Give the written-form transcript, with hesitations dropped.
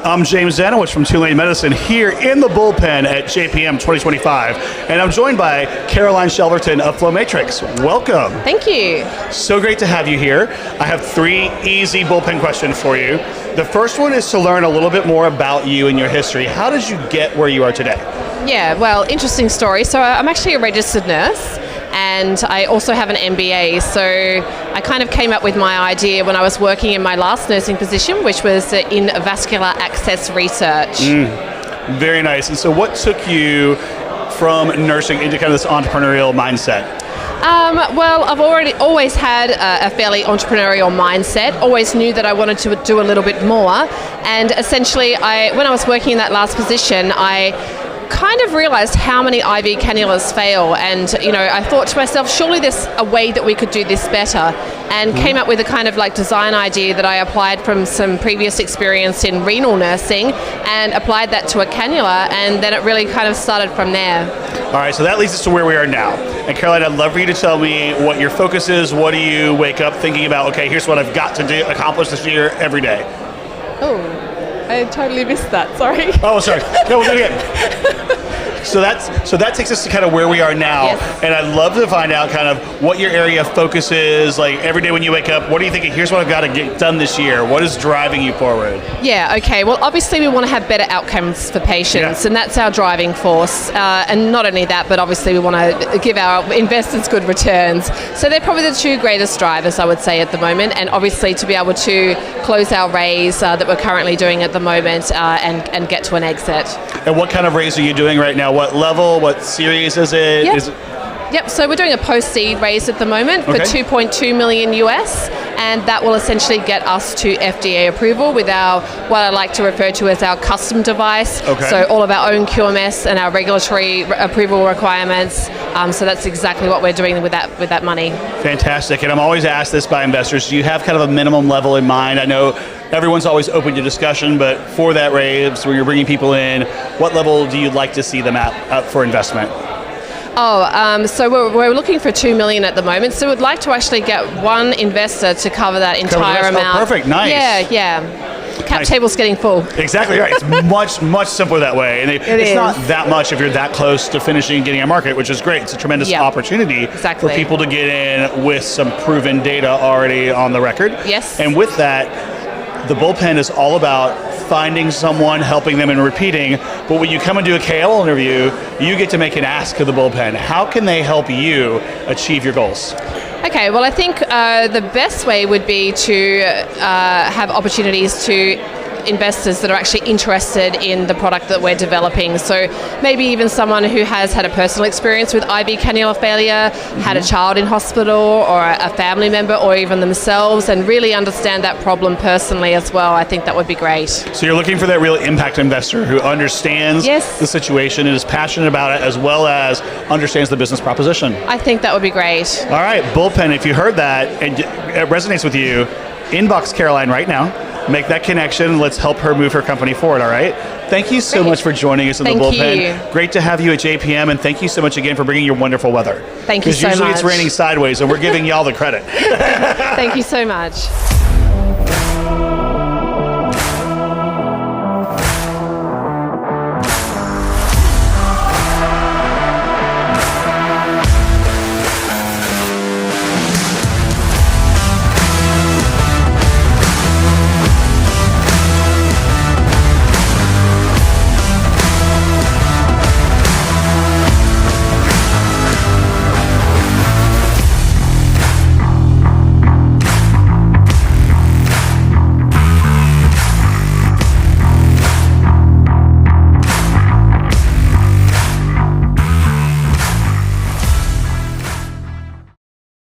I'm James Zanewicz from Tulane Medicine here in the Bullpen at JPM 2025, and I'm joined by Caroline Shelverton of Flomatrix. Welcome. Thank you. So great to have you here. I have 3 easy Bullpen questions for you. The first one is to learn a little bit more about you and your history. How did you get where you are today? Yeah, well, interesting story. So I'm actually a registered nurse, and I also have an MBA. So I kind of came up with my idea when I was working in my last nursing position, which was in vascular access research. Very nice. And so what took you from nursing into kind of this entrepreneurial mindset? Well, I've always had a fairly entrepreneurial mindset, always knew that I wanted to do a little bit more, and essentially when I was working in that last position, I kind of realized how many IV cannulas fail, and I thought to myself, surely there's a way that we could do this better, and came up with a kind of like design idea that I applied from some previous experience in renal nursing and applied that to a cannula, and then it really kind of started from there. All right, so that leads us to where we are now. And Caroline, I'd love for you to tell me what your focus is. What do you wake up thinking about, okay, here's what I've got to accomplish this year every day? Oh, I totally missed that, sorry. Oh, sorry. No, we'll do it again. So that takes us to kind of where we are now, yes. And I'd love to find out kind of what your area of focus is. Like every day when you wake up, what are you thinking? Here's what I've got to get done this year. What is driving you forward? Yeah. Okay. Well, obviously we want to have better outcomes for patients, and that's our driving force. And not only that, but obviously we want to give our investors good returns. So they're probably the 2 greatest drivers, I would say, at the moment. And obviously to be able to close our raise that we're currently doing at the moment and get to an exit. And what kind of raise are you doing right now? What level? What series is it? Yep, so we're doing a post-seed raise at the moment for $2.2 million US, and that will essentially get us to FDA approval with our, what I like to refer to as our custom device. Okay. So all of our own QMS and our regulatory approval requirements. So that's exactly what we're doing with that money. Fantastic, and I'm always asked this by investors, do you have kind of a minimum level in mind? I know everyone's always open to discussion, but for that raise, when you're bringing people in, what level do you like to see them at for investment? So we're looking for $2 million at the moment. So we'd like to actually get one investor to cover that entire amount. Oh, perfect, nice. Yeah. Cap table's getting full. Exactly right. It's much simpler that way, and it's not that much if you're that close to finishing and getting a market, which is great. It's a tremendous opportunity for people to get in with some proven data already on the record. Yes. And with that, the Bullpen is all about finding someone, helping them, and repeating. But when you come and do a KOL interview, you get to make an ask to the Bullpen. How can they help you achieve your goals? Okay, well, I think the best way would be to have opportunities to investors that are actually interested in the product that we're developing. So maybe even someone who has had a personal experience with IV cannula failure, had a child in hospital, or a family member, or even themselves, and really understand that problem personally as well. I think that would be great. So you're looking for that real impact investor who understands the situation and is passionate about it, as well as understands the business proposition. I think that would be great. All right, Bullpen, if you heard that and it resonates with you, inbox Caroline right now. Make that connection. Let's help her move her company forward, all right? Thank you so much for joining us in the Bullpen. Thank you. Great to have you at JPM, and thank you so much again for bringing your wonderful weather. Thank you so much. Because usually it's raining sideways, and we're giving y'all the credit. Thank you so much.